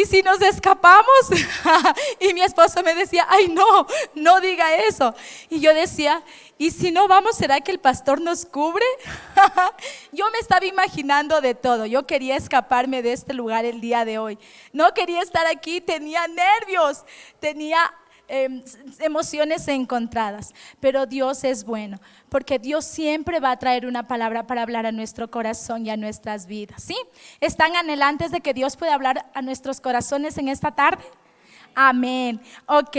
¿y si nos escapamos? Y mi esposo me decía, ay no, no diga eso. Y yo decía, ¿y si no vamos, será que el pastor nos cubre? Yo me estaba imaginando de todo. Yo quería escaparme de este lugar el día de hoy. No quería estar aquí, tenía nervios, tenía emociones encontradas. Pero Dios es bueno, porque Dios siempre va a traer una palabra para hablar a nuestro corazón y a nuestras vidas, ¿sí? ¿Están anhelantes de que Dios pueda hablar a nuestros corazones en esta tarde? Amén. Ok,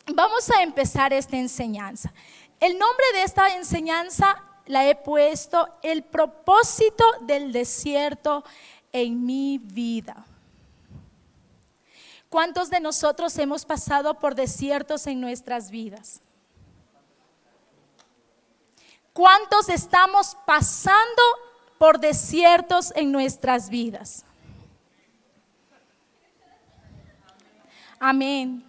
vamos a empezar esta enseñanza. El nombre de esta enseñanza la he puesto: el propósito del desierto en mi vida. ¿Cuántos de nosotros hemos pasado por desiertos en nuestras vidas? ¿Cuántos estamos pasando por desiertos en nuestras vidas? Amén.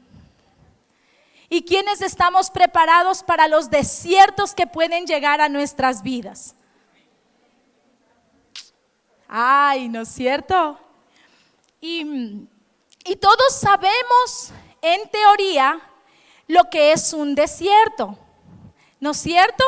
¿Y quiénes estamos preparados para los desiertos que pueden llegar a nuestras vidas? Ay, ¿no es cierto? Y todos sabemos, en teoría, lo que es un desierto, ¿no es cierto?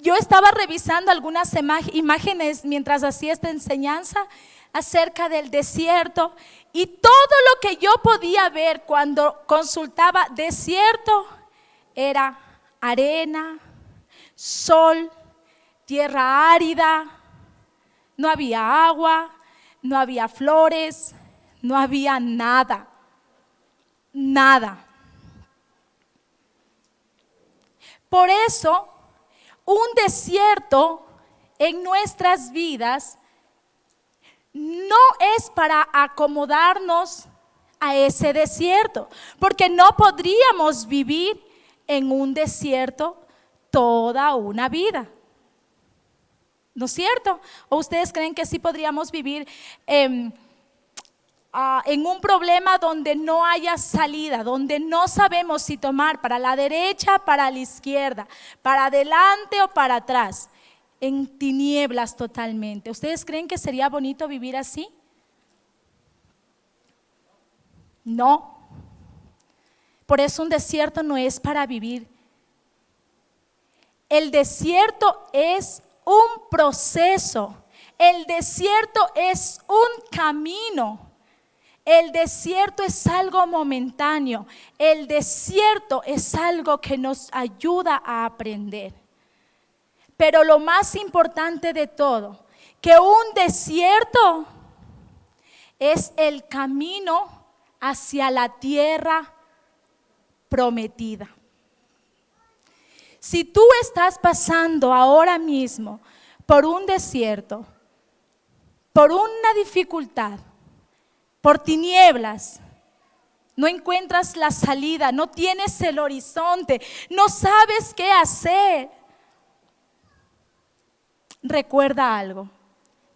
Yo estaba revisando algunas imágenes mientras hacía esta enseñanza acerca del desierto, y todo lo que yo podía ver cuando consultaba desierto era arena, sol, tierra árida, no había agua, no había flores, no había nada, nada. Por eso, un desierto en nuestras vidas no es para acomodarnos a ese desierto, porque no podríamos vivir en un desierto toda una vida, ¿no es cierto? ¿O ustedes creen que sí podríamos vivir en un problema donde no haya salida, donde no sabemos si tomar para la derecha, para la izquierda, para adelante o para atrás, en tinieblas totalmente? ¿Ustedes creen que sería bonito vivir así? No. Por eso un desierto no es para vivir. El desierto es un proceso, el desierto es un camino. El desierto es algo momentáneo, el desierto es algo que nos ayuda a aprender. Pero lo más importante de todo, que un desierto es el camino hacia la tierra prometida. Si tú estás pasando ahora mismo por un desierto, por una dificultad, por tinieblas, no encuentras la salida, no tienes el horizonte, no sabes qué hacer, recuerda algo,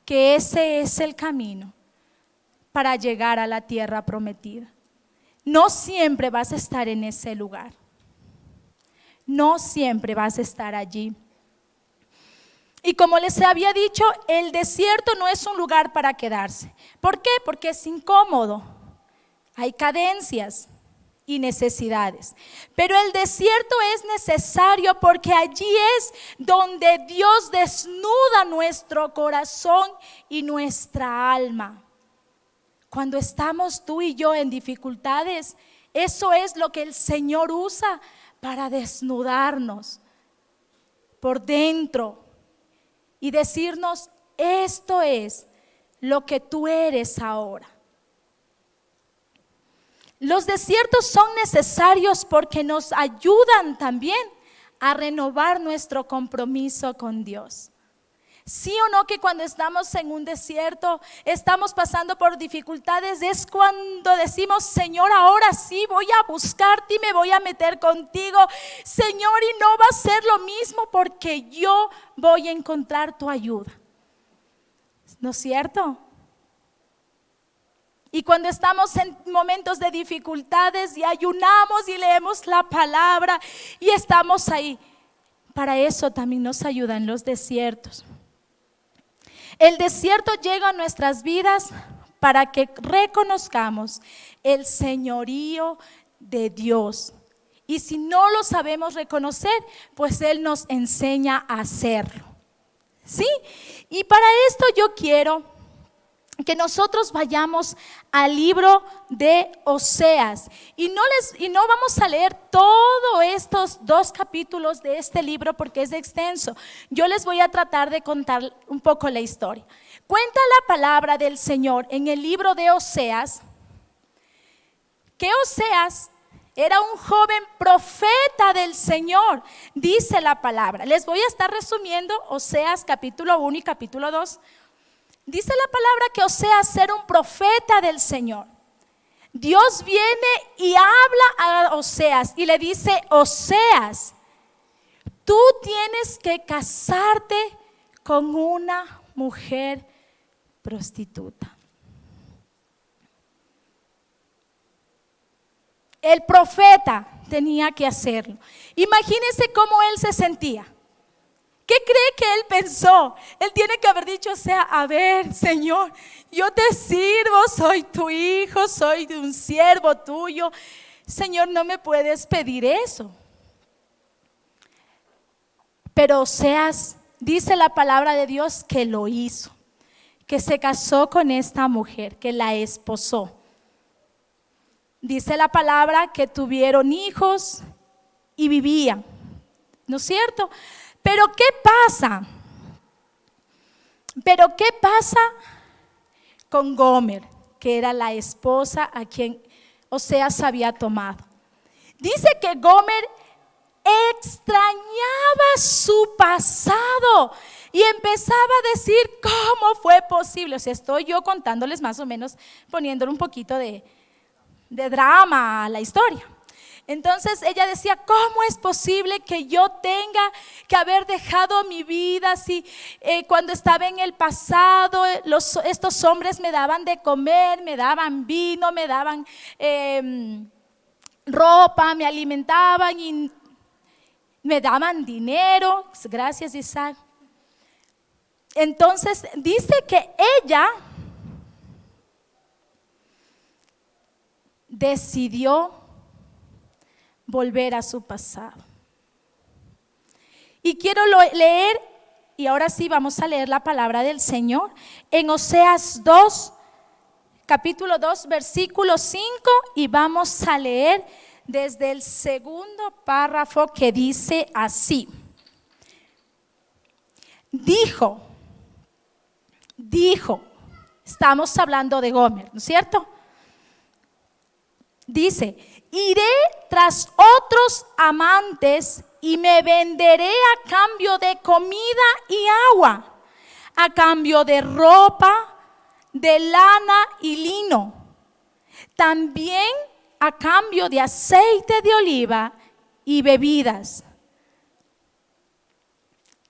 que ese es el camino para llegar a la tierra prometida. No siempre vas a estar en ese lugar, no siempre vas a estar allí. Y como les había dicho, el desierto no es un lugar para quedarse. ¿Por qué? Porque es incómodo, hay carencias y necesidades. Pero el desierto es necesario porque allí es donde Dios desnuda nuestro corazón y nuestra alma. Cuando estamos tú y yo en dificultades, eso es lo que el Señor usa para desnudarnos por dentro y decirnos: esto es lo que tú eres ahora. Los desiertos son necesarios porque nos ayudan también a renovar nuestro compromiso con Dios. ¿Sí o no que cuando estamos en un desierto, estamos pasando por dificultades, es cuando decimos: Señor, ahora sí voy a buscarte y me voy a meter contigo, Señor, y no va a ser lo mismo porque yo voy a encontrar tu ayuda? ¿No es cierto? Y cuando estamos en momentos de dificultades y ayunamos y leemos la palabra y estamos ahí, para eso también nos ayudan los desiertos. El desierto llega a nuestras vidas para que reconozcamos el señorío de Dios. Y si no lo sabemos reconocer, pues Él nos enseña a hacerlo. ¿Sí? Y para esto yo quiero que nosotros vayamos al libro de Oseas y no vamos a leer todos estos 2 capítulos de este libro porque es extenso. Yo les voy a tratar de contar un poco la historia. Cuenta la palabra del Señor en el libro de Oseas que Oseas era un joven profeta del Señor, dice la palabra. Les voy a estar resumiendo Oseas capítulo 1 y capítulo 2. Dice la palabra que Oseas era un profeta del Señor. Dios viene y habla a Oseas y le dice: Oseas, tú tienes que casarte con una mujer prostituta. El profeta tenía que hacerlo. Imagínense cómo él se sentía. ¿Qué cree que él pensó? Él tiene que haber dicho: o sea, a ver, Señor, yo te sirvo, soy tu hijo, soy un siervo tuyo. Señor, no me puedes pedir eso. Pero Oseas, dice la palabra de Dios, que lo hizo, que se casó con esta mujer, que la esposó. Dice la palabra que tuvieron hijos y vivían, ¿no es cierto? Pero ¿qué pasa? Con Gomer, que era la esposa a quien Oseas había tomado? Dice que Gomer extrañaba su pasado y empezaba a decir: ¿cómo fue posible? O sea, estoy yo contándoles más o menos, poniéndole un poquito de drama a la historia. Entonces ella decía: ¿cómo es posible que yo tenga que haber dejado mi vida así? Cuando estaba en el pasado, estos hombres me daban de comer, me daban vino, me daban ropa, me alimentaban y me daban dinero. Gracias, Isaac. Entonces dice que ella decidió volver a su pasado. Y quiero leer, y ahora sí vamos a leer la palabra del Señor en Oseas 2, capítulo 2, versículo 5, y vamos a leer desde el segundo párrafo, que dice así: Dijo, estamos hablando de Gomer, ¿no es cierto? Dice: iré tras otros amantes y me venderé a cambio de comida y agua, a cambio de ropa, de lana y lino, también a cambio de aceite de oliva y bebidas.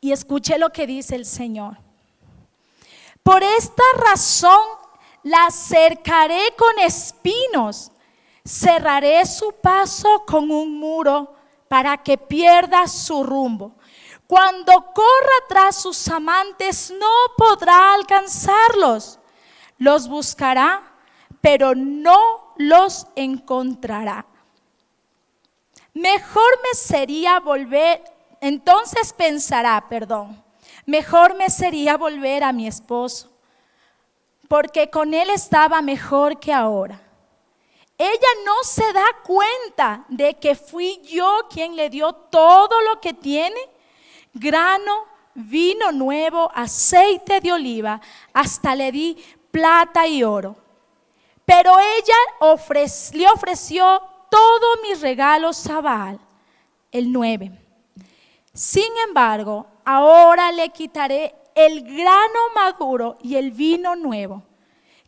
Y escuche lo que dice el Señor: por esta razón la cercaré con espinos, cerraré su paso con un muro para que pierda su rumbo. Cuando corra tras sus amantes no podrá alcanzarlos. Los buscará, pero no los encontrará. Mejor me sería volver a mi esposo, porque con él estaba mejor que ahora. Ella no se da cuenta de que fui yo quien le dio todo lo que tiene: grano, vino nuevo, aceite de oliva, hasta le di plata y oro. Pero ella le ofreció todos mis regalos a Baal. El 9. Sin embargo, ahora le quitaré el grano maduro y el vino nuevo,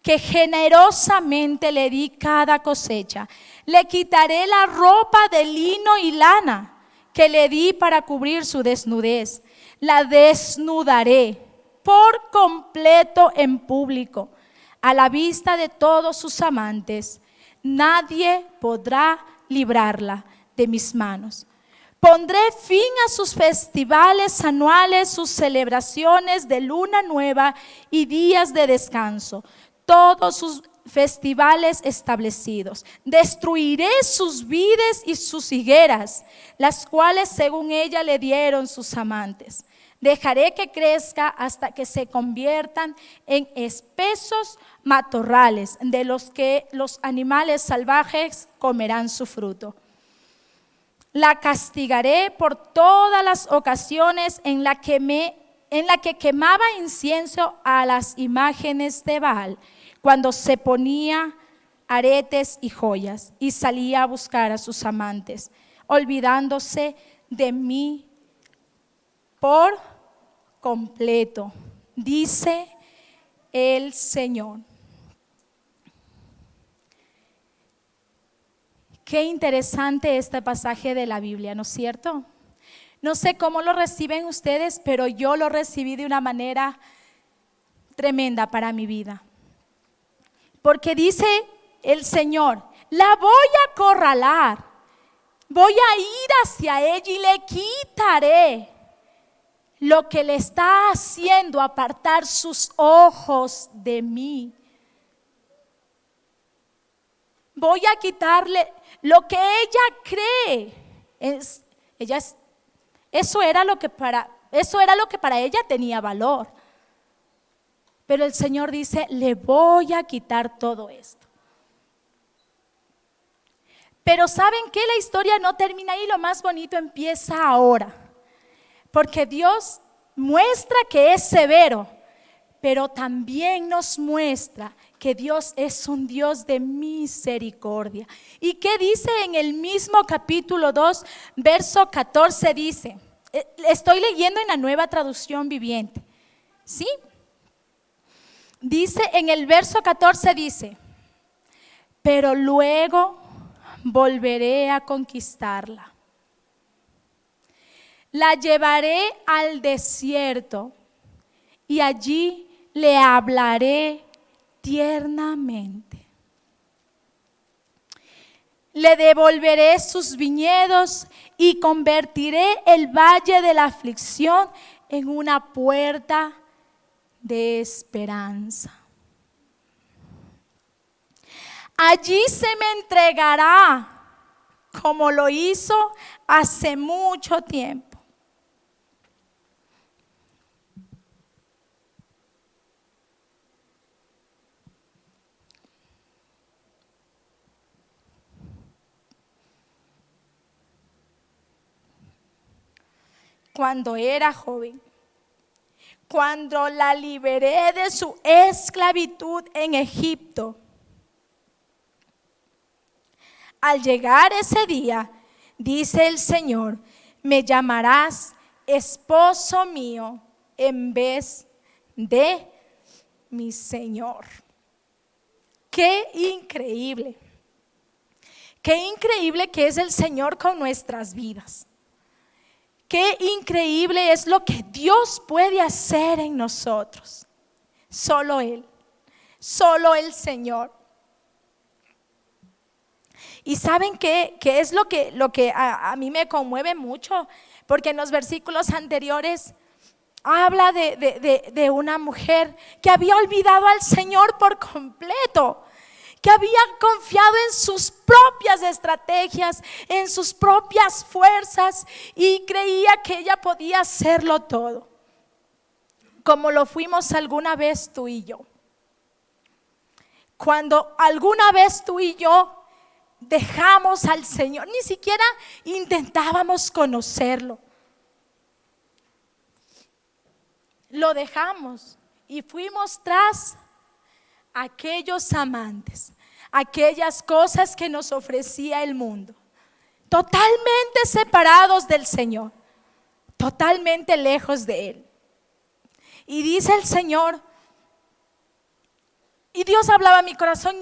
que generosamente le di cada cosecha. Le quitaré la ropa de lino y lana que le di para cubrir su desnudez. La desnudaré por completo en público, a la vista de todos sus amantes. Nadie podrá librarla de mis manos. Pondré fin a sus festivales anuales, sus celebraciones de luna nueva y días de descanso. todos sus festivales establecidos. Destruiré sus vides y sus higueras, las cuales según ella le dieron sus amantes. Dejaré que crezca hasta que se conviertan en espesos matorrales, de los que los animales salvajes comerán su fruto. La castigaré por todas las ocasiones en la que quemaba incienso a las imágenes de Baal, cuando se ponía aretes y joyas y salía a buscar a sus amantes, olvidándose de mí por completo, dice el Señor. Qué interesante este pasaje de la Biblia, ¿no es cierto? No sé cómo lo reciben ustedes, pero yo lo recibí de una manera tremenda para mi vida. Porque dice el Señor, la voy a acorralar, voy a ir hacia ella y le quitaré lo que le está haciendo apartar sus ojos de mí. Voy a quitarle lo que ella cree. Eso era lo que para ella tenía valor. Pero el Señor dice, le voy a quitar todo esto. Pero ¿saben qué? La historia no termina ahí, lo más bonito empieza ahora. Porque Dios muestra que es severo, pero también nos muestra que Dios es un Dios de misericordia. ¿Y qué dice en el mismo capítulo 2, verso 14? Dice, estoy leyendo en la Nueva Traducción Viviente, ¿sí? Dice en el verso 14, dice, pero luego volveré a conquistarla. La llevaré al desierto y allí le hablaré tiernamente. Le devolveré sus viñedos y convertiré el valle de la aflicción en una puerta de esperanza. Allí se me entregará como lo hizo hace mucho tiempo. Cuando era joven, cuando la liberé de su esclavitud en Egipto. Al llegar ese día, dice el Señor, me llamarás esposo mío en vez de mi Señor. Qué increíble. Qué increíble que es el Señor con nuestras vidas. Qué increíble es lo que Dios puede hacer en nosotros. Solo Él, solo el Señor. Y ¿saben qué es lo que a mí me conmueve mucho? Porque en los versículos anteriores habla de una mujer que había olvidado al Señor por completo, que había confiado en sus propias estrategias, en sus propias fuerzas y creía que ella podía hacerlo todo, como lo fuimos alguna vez tú y yo. Cuando alguna vez tú y yo dejamos al Señor, ni siquiera intentábamos conocerlo, lo dejamos y fuimos tras aquellos amantes, aquellas cosas que nos ofrecía el mundo, totalmente separados del Señor, totalmente lejos de Él. Y dice el Señor, y Dios hablaba a mi corazón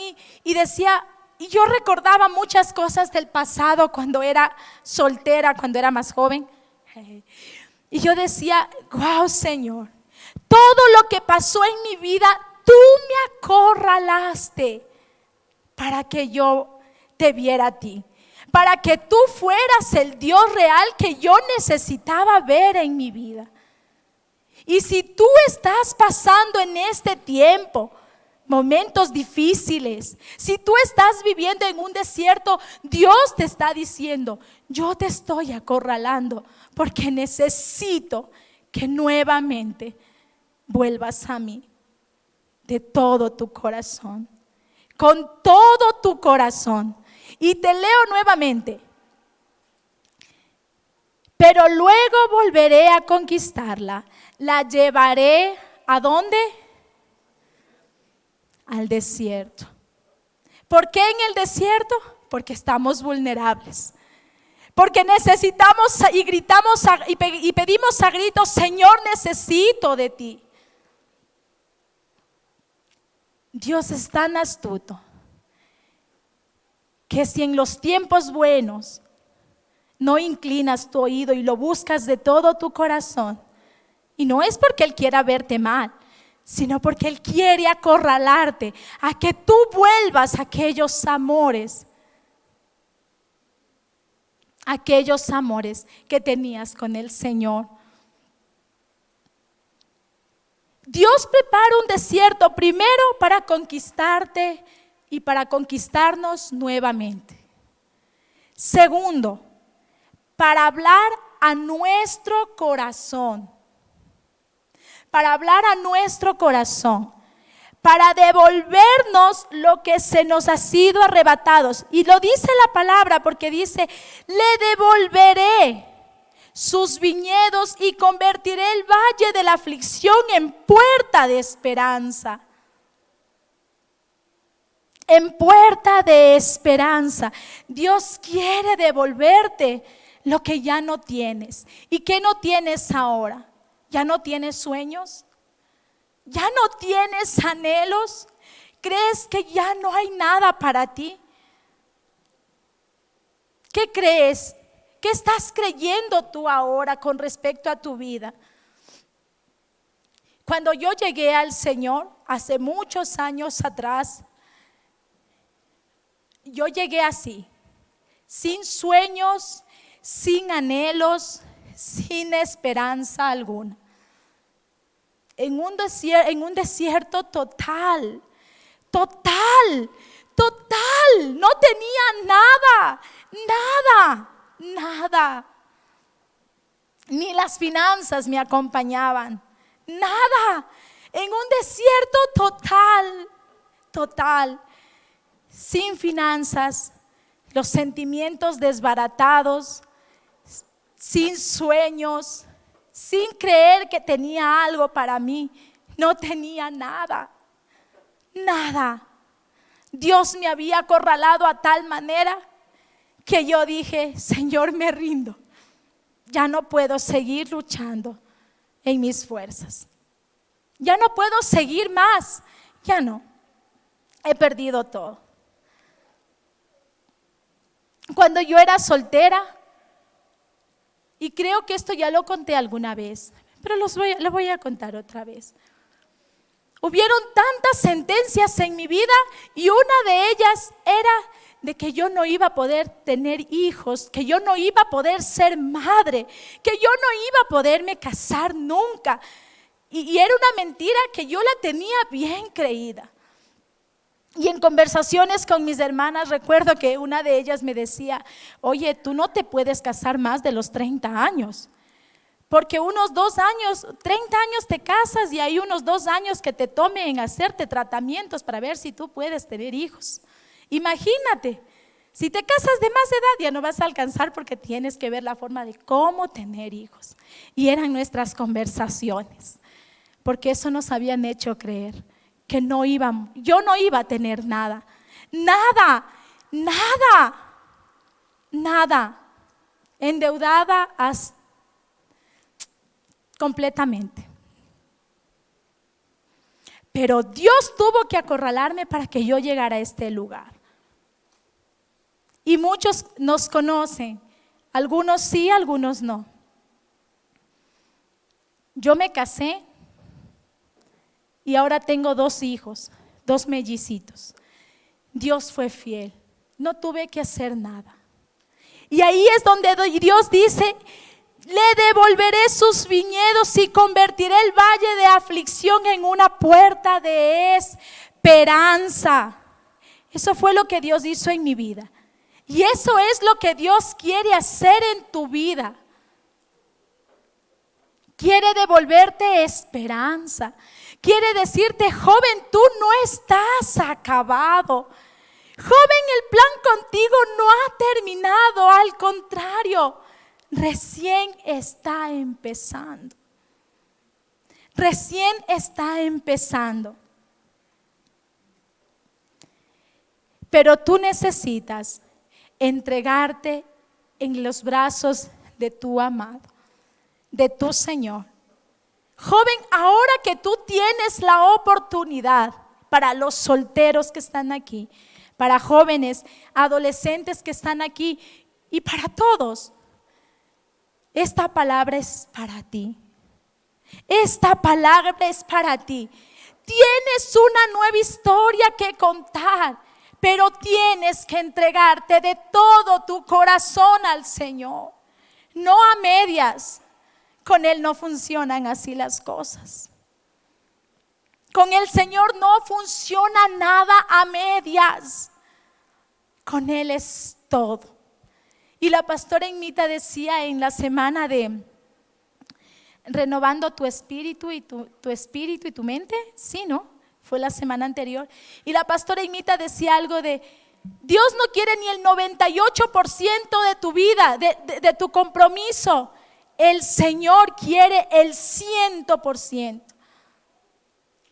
y decía, y yo recordaba muchas cosas del pasado cuando era soltera, cuando era más joven. Y yo decía, wow, Señor, todo lo que pasó en mi vida, tú me acorralaste para que yo te viera a ti, para que tú fueras el Dios real que yo necesitaba ver en mi vida. Y si tú estás pasando en este tiempo momentos difíciles, si tú estás viviendo en un desierto, Dios te está diciendo: yo te estoy acorralando porque necesito que nuevamente vuelvas a mí de todo tu corazón, con todo tu corazón. Y te leo nuevamente: pero luego volveré a conquistarla, la llevaré ¿a dónde? Al desierto. ¿Por qué en el desierto? Porque estamos vulnerables. Porque necesitamos y gritamos y pedimos a gritos: Señor, necesito de ti. Dios es tan astuto que si en los tiempos buenos no inclinas tu oído y lo buscas de todo tu corazón, y no es porque Él quiera verte mal, sino porque Él quiere acorralarte a que tú vuelvas a aquellos amores que tenías con el Señor. Dios prepara un desierto primero para conquistarte y para conquistarnos nuevamente. Segundo, para hablar a nuestro corazón. Para hablar a nuestro corazón. Para devolvernos lo que se nos ha sido arrebatado. Y lo dice la palabra porque dice: le devolveré sus viñedos y convertiré el valle de la aflicción en puerta de esperanza. En puerta de esperanza. Dios quiere devolverte lo que ya no tienes. ¿Y qué no tienes ahora? ¿Ya no tienes sueños? ¿Ya no tienes anhelos? ¿Crees que ya no hay nada para ti? ¿Qué crees? ¿Qué estás creyendo tú ahora con respecto a tu vida? Cuando yo llegué al Señor, hace muchos años atrás, yo llegué así, sin sueños, sin anhelos, sin esperanza alguna. En un desierto total. No tenía nada. Ni las finanzas me acompañaban, nada. En un desierto total. Sin finanzas, los sentimientos desbaratados, sin sueños, sin creer que tenía algo para mí. No tenía nada. Dios me había acorralado a tal manera que yo dije: Señor, me rindo. Ya no puedo seguir luchando en mis fuerzas. Ya no puedo seguir más. Ya no. He perdido todo. Cuando yo era soltera, y creo que esto ya lo conté alguna vez, pero lo voy a contar otra vez. Hubieron tantas sentencias en mi vida y una de ellas era de que yo no iba a poder tener hijos, que yo no iba a poder ser madre, que yo no iba a poderme casar nunca. Y era una mentira que yo la tenía bien creída. Y en conversaciones con mis hermanas recuerdo que una de ellas me decía: oye, tú no te puedes casar más de los 30 años, porque unos 2 años, 30 años te casas y hay unos 2 años que te tomen en hacerte tratamientos para ver si tú puedes tener hijos. Imagínate, si te casas de más edad ya no vas a alcanzar porque tienes que ver la forma de cómo tener hijos. Y eran nuestras conversaciones, porque eso nos habían hecho creer que yo no iba a tener nada, endeudada completamente. Pero Dios tuvo que acorralarme para que yo llegara a este lugar. Y muchos nos conocen, algunos sí, algunos no. Yo me casé y ahora tengo 2 hijos, 2 mellicitos. Dios fue fiel, no tuve que hacer nada. Y ahí es donde Dios dice: le devolveré sus viñedos y convertiré el valle de aflicción en una puerta de esperanza. Eso fue lo que Dios hizo en mi vida. Y eso es lo que Dios quiere hacer en tu vida. Quiere devolverte esperanza. Quiere decirte, joven, tú no estás acabado. Joven, el plan contigo no ha terminado. Al contrario, recién está empezando. Recién está empezando. Pero tú necesitas entregarte en los brazos de tu amado, de tu Señor. Joven, ahora que tú tienes la oportunidad, para los solteros que están aquí, para jóvenes, adolescentes que están aquí y para todos, esta palabra es para ti. Esta palabra es para ti. Tienes una nueva historia que contar, pero tienes que entregarte de todo tu corazón al Señor, no a medias. Con Él no funcionan así las cosas. Con el Señor no funciona nada a medias. Con Él es todo. Y la pastora Inmita decía en la semana de renovando tu espíritu y tu espíritu y tu mente, sí, ¿no? Fue la semana anterior. Y la pastora Inmita decía algo de, Dios no quiere ni el 98% de tu vida, de tu compromiso. El Señor quiere el 100%.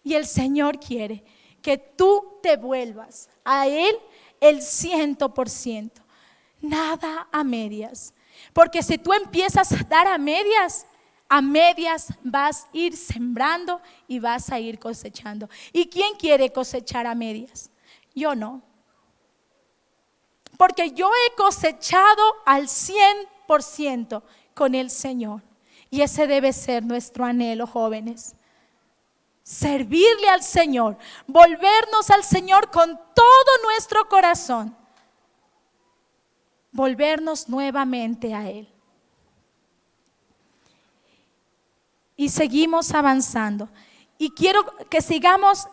Y el Señor quiere que tú te vuelvas a Él el 100%. Nada a medias. Porque si tú empiezas a dar a medias vas a ir sembrando y vas a ir cosechando. ¿Y quién quiere cosechar a medias? Yo no. Porque yo he cosechado al 100% con el Señor. Y ese debe ser nuestro anhelo, jóvenes. Servirle al Señor, volvernos al Señor con todo nuestro corazón. Volvernos nuevamente a Él. Y seguimos avanzando. Y quiero que sigamos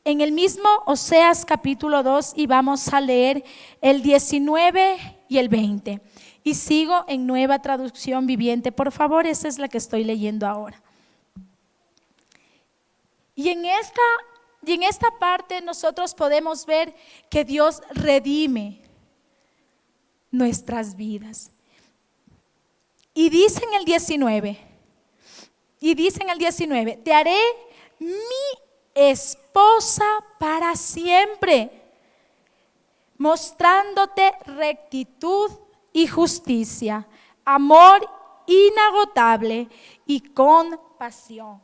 en el mismo Oseas capítulo 2 y vamos a leer el 19 y el 20. Y sigo en Nueva Traducción Viviente. Por favor, esa es la que estoy leyendo ahora. Y en esta parte nosotros podemos ver que Dios redime nuestras vidas. Y dice en el 19, te haré mi esposa para siempre, mostrándote rectitud y justicia, amor inagotable y compasión.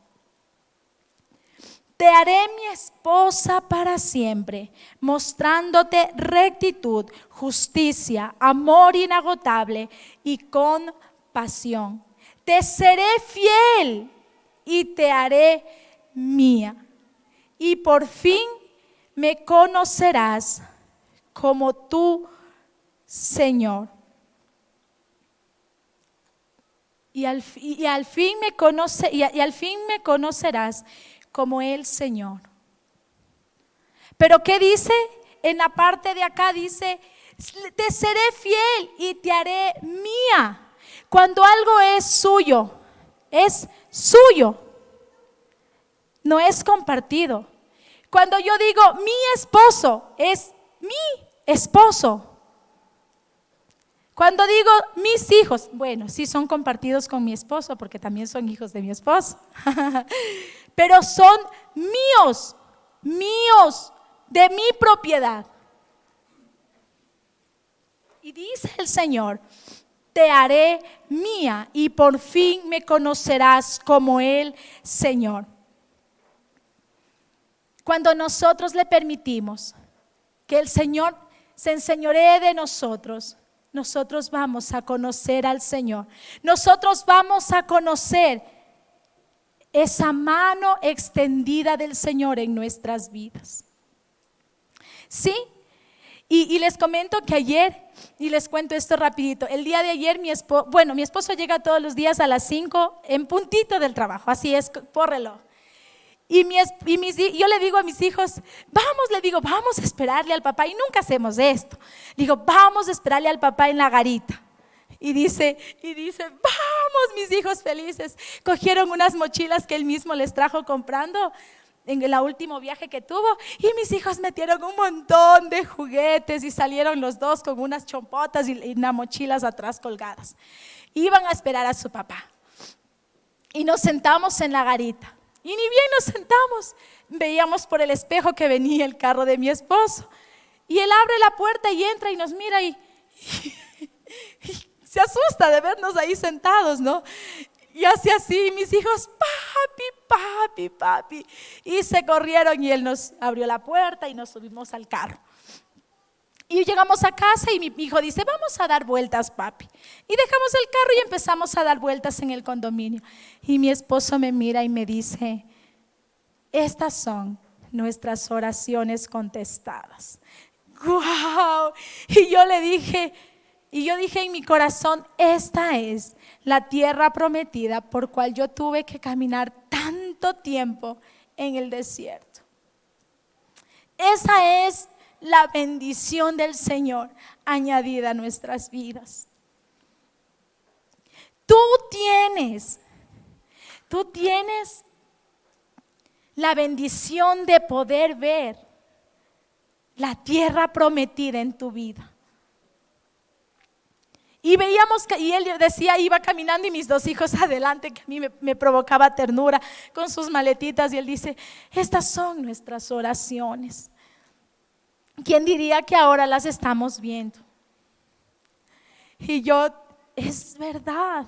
Te haré mi esposa para siempre, mostrándote rectitud, justicia, amor inagotable y compasión. Te seré fiel y te haré mía. Y por fin me conocerás como tu Señor. Y al fin me conocerás como el Señor. Pero ¿qué dice? En la parte de acá dice, te seré fiel y te haré mía. Cuando algo es suyo, no es compartido. Cuando yo digo mi esposo, es mi esposo. Cuando digo mis hijos, bueno, sí son compartidos con mi esposo porque también son hijos de mi esposo. Pero son míos, de mi propiedad. Y dice el Señor, te haré mía y por fin me conocerás como el Señor. Cuando nosotros le permitimos que el Señor se enseñoree de nosotros, nosotros vamos a conocer al Señor. Nosotros vamos a conocer esa mano extendida del Señor en nuestras vidas. ¿Sí? Y les comento que ayer, y les cuento esto rapidito, el día de ayer mi esposo llega todos los días a las 5 en puntito del trabajo, así es por reloj. Yo le digo a mis hijos, vamos a esperarle al papá. Y nunca hacemos esto. Digo, vamos a esperarle al papá en la garita. Y dice, vamos, mis hijos felices. Cogieron unas mochilas que él mismo les trajo comprando en el último viaje que tuvo, y mis hijos metieron un montón de juguetes y salieron los dos con unas chompotas y unas mochilas atrás colgadas. Iban a esperar a su papá. Y nos sentamos en la garita. Y ni bien nos sentamos, veíamos por el espejo que venía el carro de mi esposo. Y él abre la puerta y entra y nos mira y se asusta de vernos ahí sentados, ¿no? Y hace así, mis hijos, papi. Y se corrieron y él nos abrió la puerta y nos subimos al carro. Y llegamos a casa y mi hijo dice, vamos a dar vueltas, papi. Y dejamos el carro y empezamos a dar vueltas en el condominio. Y mi esposo me mira y me dice, estas son nuestras oraciones contestadas. ¡Guau! Y yo dije en mi corazón, esta es la tierra prometida por cual yo tuve que caminar tanto tiempo en el desierto. Esa es la bendición del Señor añadida a nuestras vidas. Tú tienes la bendición de poder ver la tierra prometida en tu vida. Y veíamos y él decía, iba caminando y mis dos hijos adelante, que a mí me provocaba ternura con sus maletitas, y él dice, estas son nuestras oraciones. ¿Quién diría que ahora las estamos viendo? Y yo, es verdad.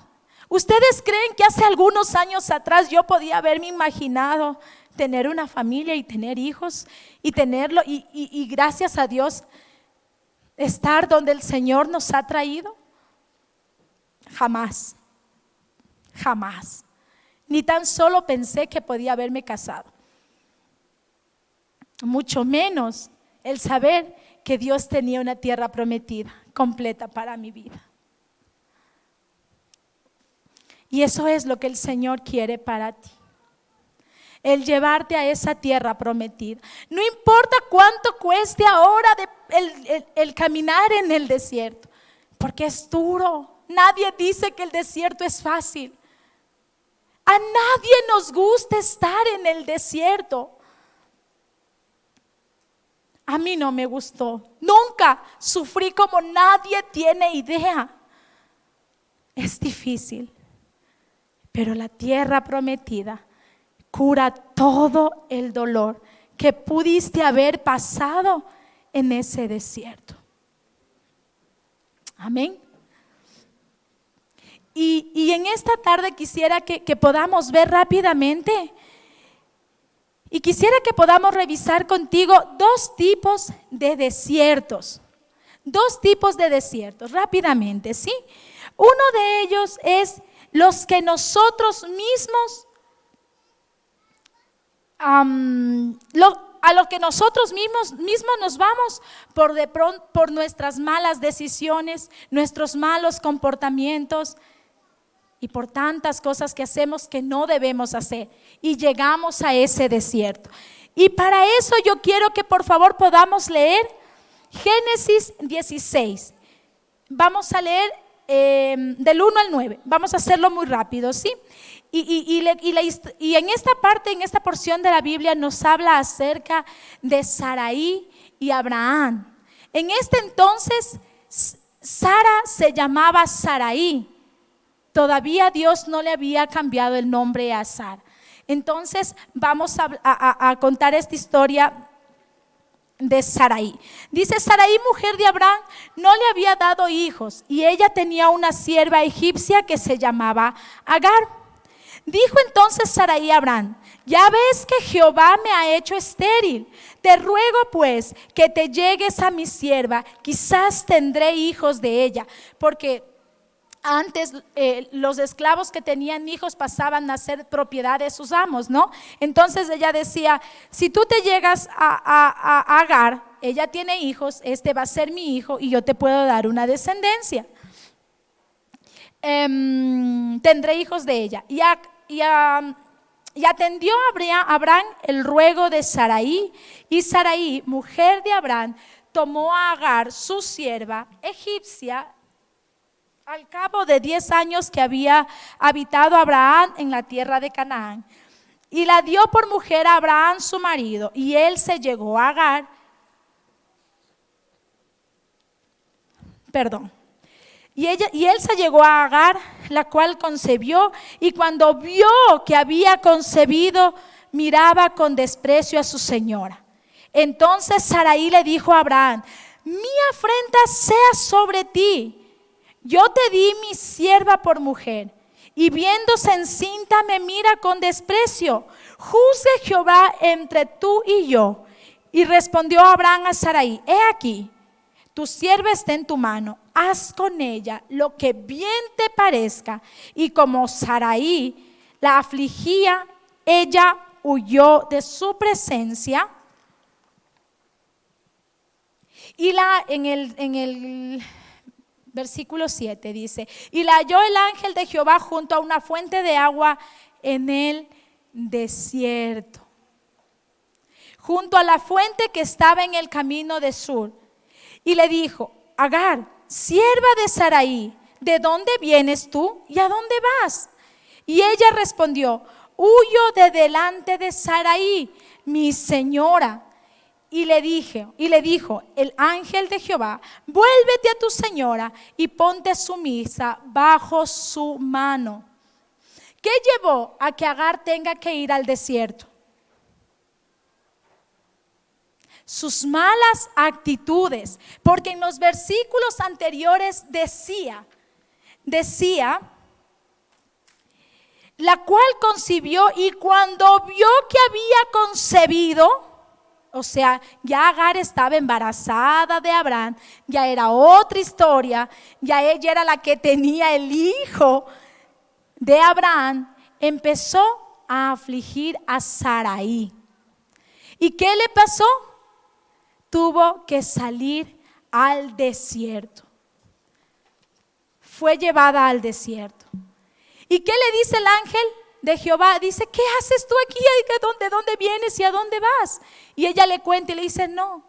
¿Ustedes creen que hace algunos años atrás yo podía haberme imaginado tener una familia y tener hijos y tenerlo y gracias a Dios estar donde el Señor nos ha traído? Jamás. Ni tan solo pensé que podía haberme casado. Mucho menos el saber que Dios tenía una tierra prometida, completa para mi vida. Y eso es lo que el Señor quiere para ti. El llevarte a esa tierra prometida. No importa cuánto cueste ahora el caminar en el desierto, porque es duro. Nadie dice que el desierto es fácil. A nadie nos gusta estar en el desierto. A mí no me gustó. Nunca sufrí como nadie tiene idea. Es difícil, pero la tierra prometida cura todo el dolor que pudiste haber pasado en ese desierto. Amén. Y en esta tarde quisiera que podamos ver rápidamente y quisiera que podamos revisar contigo dos tipos de desiertos. Rápidamente, ¿sí? Uno de ellos es los que nosotros mismos, a los que nosotros mismos nos vamos por nuestras malas decisiones, nuestros malos comportamientos y por tantas cosas que hacemos que no debemos hacer, y llegamos a ese desierto. Y para eso yo quiero que por favor podamos leer Génesis 16. Vamos a leer del 1 al 9. Vamos a hacerlo muy rápido, ¿sí? Y en esta parte, en esta porción de la Biblia nos habla acerca de Sarai y Abraham. En este entonces Sara se llamaba Sarai. Todavía Dios no le había cambiado el nombre a Sara. Entonces vamos a contar esta historia de Sarai. Dice: Sarai, mujer de Abraham, no le había dado hijos, y ella tenía una sierva egipcia que se llamaba Agar. Dijo entonces Sarai a Abraham: ya ves que Jehová me ha hecho estéril. Te ruego pues que te llegues a mi sierva, quizás tendré hijos de ella. Porque antes los esclavos que tenían hijos pasaban a ser propiedad de sus amos, ¿no? Entonces ella decía: si tú te llegas a Agar, ella tiene hijos, este va a ser mi hijo y yo te puedo dar una descendencia. Tendré hijos de ella. Y Y atendió Abraham el ruego de Sarai, y Sarai, mujer de Abraham, tomó a Agar, su sierva egipcia, al cabo de 10 años que había habitado Abraham en la tierra de Canaán, y la dio por mujer a Abraham su marido, y él se llegó a Agar, y él se llegó a Agar, la cual concebió, y cuando vio que había concebido, miraba con desprecio a su señora. Entonces Sarai le dijo a Abraham: mi afrenta sea sobre ti. Yo te di mi sierva por mujer, y viéndose encinta me mira con desprecio. Juzgue Jehová entre tú y yo. Y respondió Abraham a Sarai: he aquí, tu sierva está en tu mano, haz con ella lo que bien te parezca. Y como Sarai la afligía, ella huyó de su presencia. Y en el versículo 7 dice: y la halló el ángel de Jehová junto a una fuente de agua en el desierto, junto a la fuente que estaba en el camino de Sur. Y le dijo: Agar, sierva de Sarai, ¿de dónde vienes tú y a dónde vas? Y ella respondió: huyo de delante de Sarai, mi señora. Y le dijo el ángel de Jehová: vuélvete a tu señora y ponte sumisa bajo su mano. ¿Qué llevó a que Agar tenga que ir al desierto? Sus malas actitudes, porque en los versículos anteriores decía, la cual concibió, y cuando vio que había concebido, o sea, ya Agar estaba embarazada de Abraham, ya era otra historia, ya ella era la que tenía el hijo de Abraham, empezó a afligir a Sarai. ¿Y qué le pasó? Tuvo que salir al desierto. Fue llevada al desierto. ¿Y qué le dice el ángel de Jehová? Dice: ¿qué haces tú aquí? ¿De dónde vienes y a dónde vas? Y ella le cuenta y le dice: no,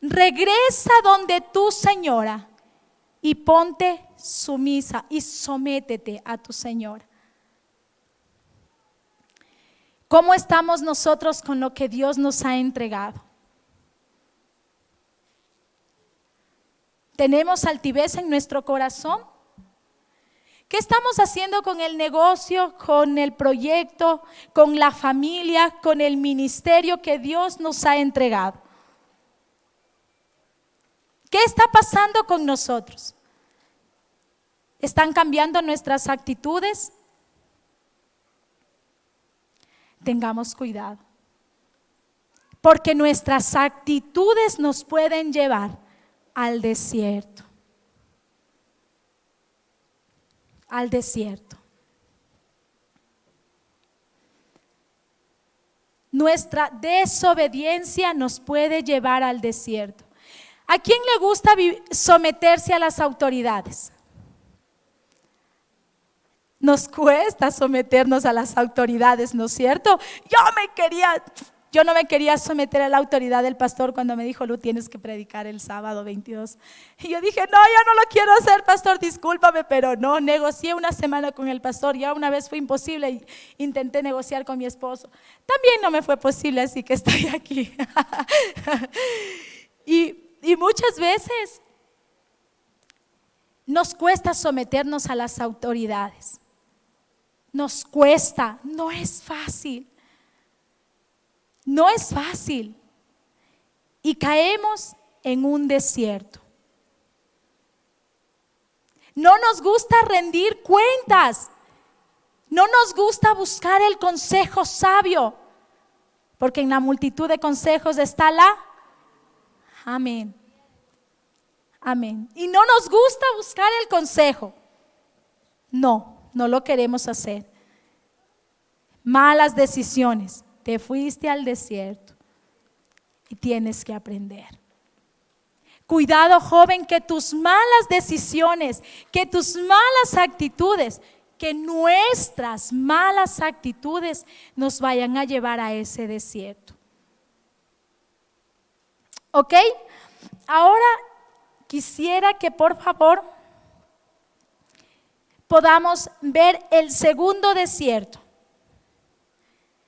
regresa donde tu señora y ponte sumisa y sométete a tu señora. ¿Cómo estamos nosotros con lo que Dios nos ha entregado? ¿Tenemos altivez en nuestro corazón? ¿Qué estamos haciendo con el negocio, con el proyecto, con la familia, con el ministerio que Dios nos ha entregado? ¿Qué está pasando con nosotros? ¿Están cambiando nuestras actitudes? Tengamos cuidado, porque nuestras actitudes nos pueden llevar al desierto. Al desierto. Nuestra desobediencia nos puede llevar al desierto. ¿A quién le gusta someterse a las autoridades? Nos cuesta someternos a las autoridades, ¿no es cierto? Yo no me quería someter a la autoridad del pastor cuando me dijo: Lu, tienes que predicar el sábado 22. Y yo dije: no, yo no lo quiero hacer, pastor, discúlpame, pero no, negocié una semana con el pastor. Ya una vez fue imposible y intenté negociar con mi esposo. También no me fue posible, así que estoy aquí. y muchas veces nos cuesta someternos a las autoridades. Nos cuesta, no es fácil. No es fácil, y caemos en un desierto. No nos gusta rendir cuentas, no nos gusta buscar el consejo sabio, porque en la multitud de consejos está amén. Y no nos gusta buscar el consejo. No lo queremos hacer. Malas decisiones. Te fuiste al desierto y tienes que aprender. Cuidado, joven, que tus malas decisiones, que tus malas actitudes que nuestras malas actitudes nos vayan a llevar a ese desierto. ¿Ok? Ahora quisiera que por favor podamos ver el segundo desierto.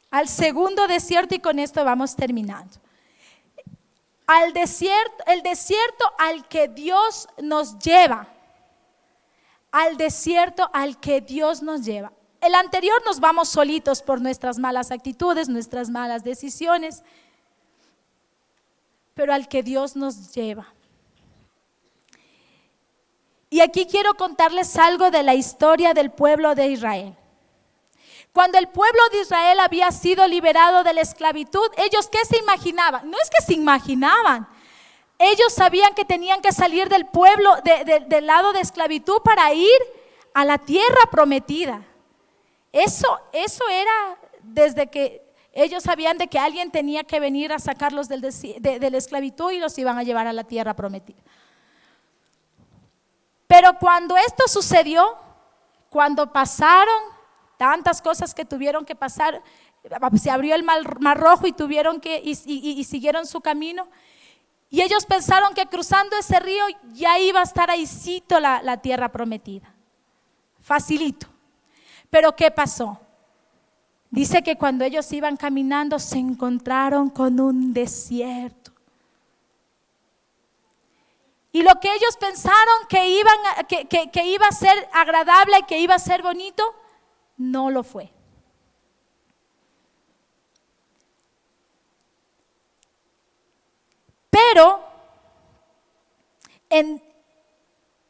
Al segundo desierto, y con esto vamos terminando. El desierto al que Dios nos lleva. Al desierto al que Dios nos lleva. El anterior nos vamos solitos por nuestras malas actitudes, nuestras malas decisiones, pero al que Dios nos lleva. Y aquí quiero contarles algo de la historia del pueblo de Israel. Cuando el pueblo de Israel había sido liberado de la esclavitud, ellos ¿qué se imaginaban? No es que se imaginaban. Ellos sabían que tenían que salir del pueblo, del lado de esclavitud para ir a la tierra prometida. Eso era desde que ellos sabían de que alguien tenía que venir a sacarlos de la esclavitud y los iban a llevar a la tierra prometida. Pero cuando esto sucedió, cuando pasaron tantas cosas que tuvieron que pasar, se abrió el mar rojo y tuvieron que y siguieron su camino. Y ellos pensaron que cruzando ese río ya iba a estar ahícito la tierra prometida. Facilito. Pero ¿qué pasó? Dice que cuando ellos iban caminando se encontraron con un desierto. Y lo que ellos pensaron que iba a ser agradable, que iba a ser bonito, no lo fue. Pero en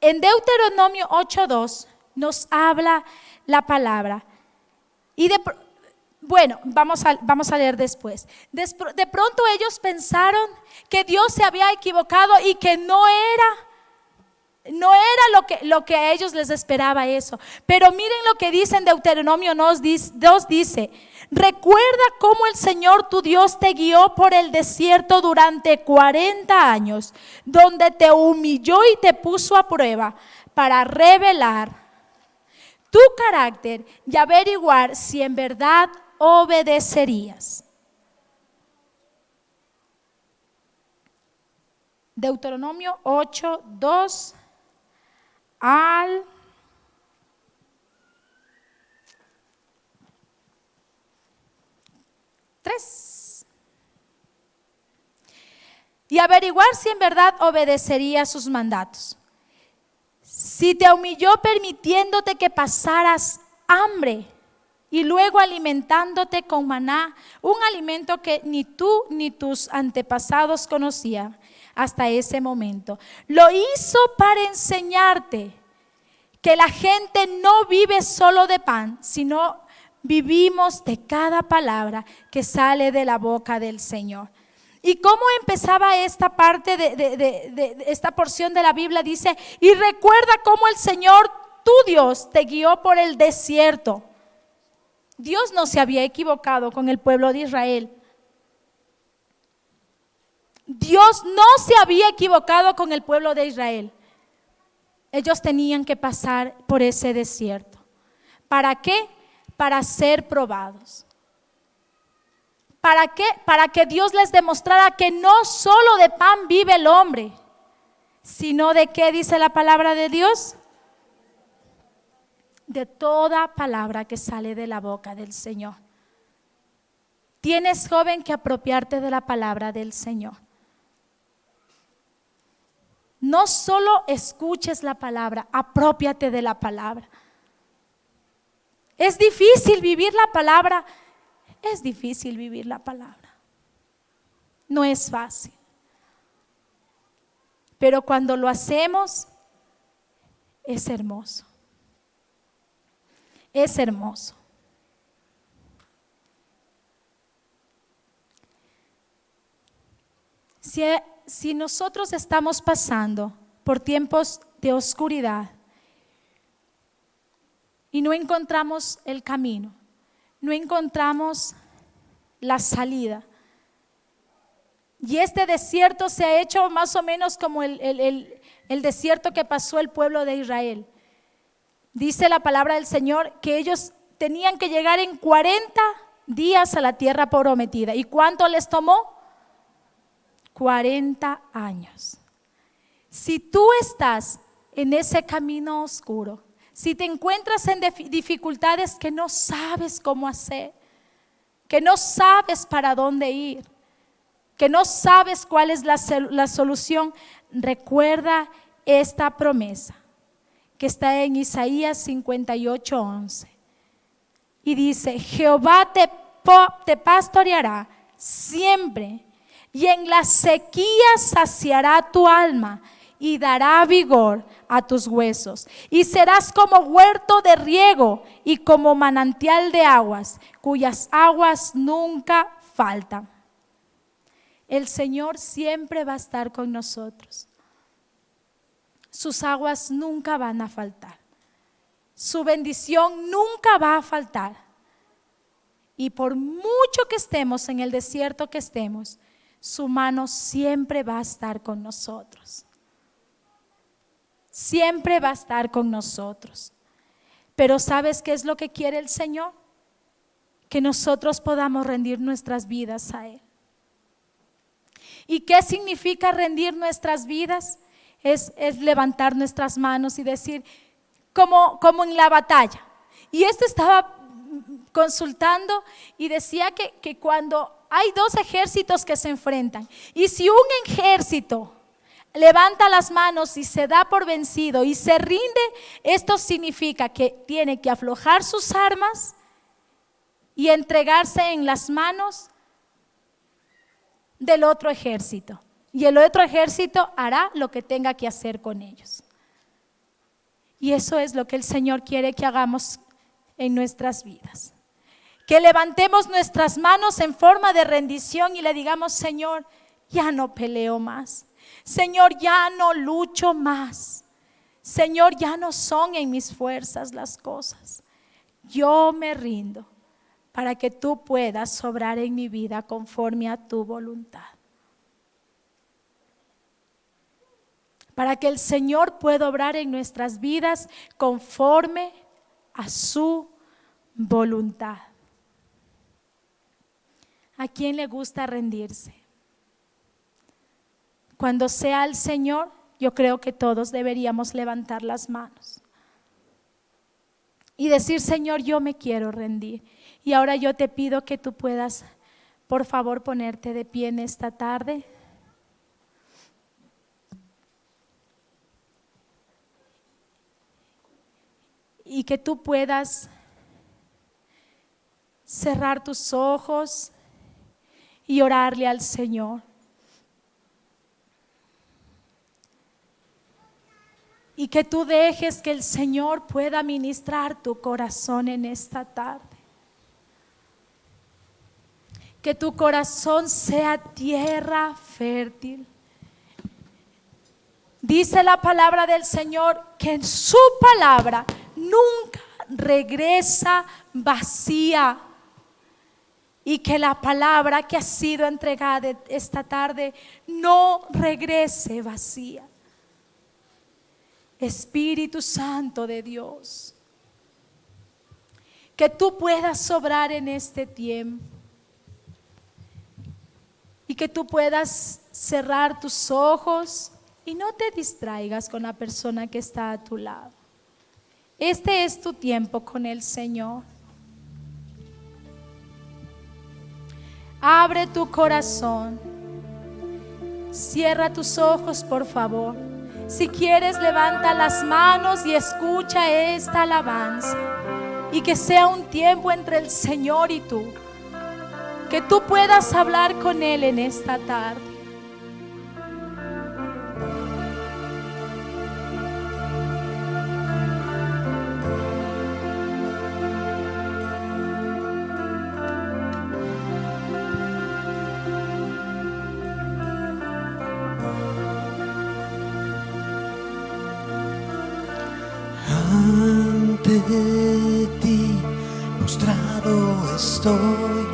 Deuteronomio 8:2 nos habla la palabra. Y vamos a leer después. De pronto ellos pensaron que Dios se había equivocado y que no era lo que a ellos les esperaba eso. Pero miren lo que dice en Deuteronomio 2, dice: recuerda cómo el Señor tu Dios te guió por el desierto durante 40 años, donde te humilló y te puso a prueba para revelar tu carácter y averiguar si en verdad obedecerías. Deuteronomio 8:2 al 3. Y averiguar si en verdad obedecerías sus mandatos. Si te humilló permitiéndote que pasaras hambre y luego alimentándote con maná, un alimento que ni tú ni tus antepasados conocían hasta ese momento. Lo hizo para enseñarte que la gente no vive solo de pan, sino vivimos de cada palabra que sale de la boca del Señor. ¿Y cómo empezaba esta parte de esta porción de la Biblia? Dice: y recuerda cómo el Señor, tu Dios, te guió por el desierto. Dios no se había equivocado con el pueblo de Israel. Dios no se había equivocado con el pueblo de Israel. Ellos tenían que pasar por ese desierto. ¿Para qué? Para ser probados. ¿Para qué? Para que Dios les demostrara que no solo de pan vive el hombre, sino de ¿qué dice la palabra de Dios? De toda palabra que sale de la boca del Señor. Tienes, joven, que apropiarte de la palabra del Señor. No solo escuches la palabra, aprópiate de la palabra. Es difícil vivir la palabra. Es difícil vivir la palabra. No es fácil. Pero cuando lo hacemos, es hermoso. Es hermoso. Si nosotros estamos pasando por tiempos de oscuridad y no encontramos el camino, no encontramos la salida, y este desierto se ha hecho más o menos como el desierto que pasó el pueblo de Israel, Dice la palabra del Señor que ellos tenían que llegar en 40 días a la tierra prometida. ¿Y cuánto les tomó? 40 años. Si tú estás en ese camino oscuro, si te encuentras en dificultades que no sabes cómo hacer, que no sabes para dónde ir, que no sabes cuál es la solución, recuerda esta promesa que está en Isaías 58:11. Y dice: Jehová te pastoreará siempre, y en la sequía saciará tu alma y dará vigor a tus huesos. Y serás como huerto de riego y como manantial de aguas, cuyas aguas nunca faltan. El Señor siempre va a estar con nosotros. Sus aguas nunca van a faltar. Su bendición nunca va a faltar. Y por mucho que estemos en el desierto que estemos, su mano siempre va a estar con nosotros. Siempre va a estar con nosotros. Pero ¿sabes qué es lo que quiere el Señor? Que nosotros podamos rendir nuestras vidas a Él. ¿Y qué significa rendir nuestras vidas? Es levantar nuestras manos y decir, como en la batalla. Y esto estaba consultando y decía que cuando hay dos ejércitos que se enfrentan, y si un ejército levanta las manos y se da por vencido y se rinde, esto significa que tiene que aflojar sus armas y entregarse en las manos del otro ejército. Y el otro ejército hará lo que tenga que hacer con ellos. Y eso es lo que el Señor quiere que hagamos en nuestras vidas. Que levantemos nuestras manos en forma de rendición y le digamos: Señor, ya no peleo más. Señor, ya no lucho más. Señor, ya no son en mis fuerzas las cosas. Yo me rindo para que tú puedas obrar en mi vida conforme a tu voluntad. Para que el Señor pueda obrar en nuestras vidas conforme a su voluntad. ¿A quién le gusta rendirse? Cuando sea el Señor, yo creo que todos deberíamos levantar las manos y decir: Señor, yo me quiero rendir. Y ahora yo te pido que tú puedas, por favor, ponerte de pie en esta tarde. Y que tú puedas cerrar tus ojos y orarle al Señor. Y que tú dejes que el Señor pueda ministrar tu corazón en esta tarde. Que tu corazón sea tierra fértil. Dice la palabra del Señor que en su palabra nunca regresa vacía. Y que la palabra que ha sido entregada esta tarde no regrese vacía. Espíritu Santo de Dios, que tú puedas obrar en este tiempo y que tú puedas cerrar tus ojos y no te distraigas con la persona que está a tu lado. Este es tu tiempo con el Señor. Abre tu corazón. Cierra tus ojos, por favor. Si quieres, levanta las manos y escucha esta alabanza. Y que sea un tiempo entre el Señor y tú. Que tú puedas hablar con Él en esta tarde. Ante ti postrado estoy,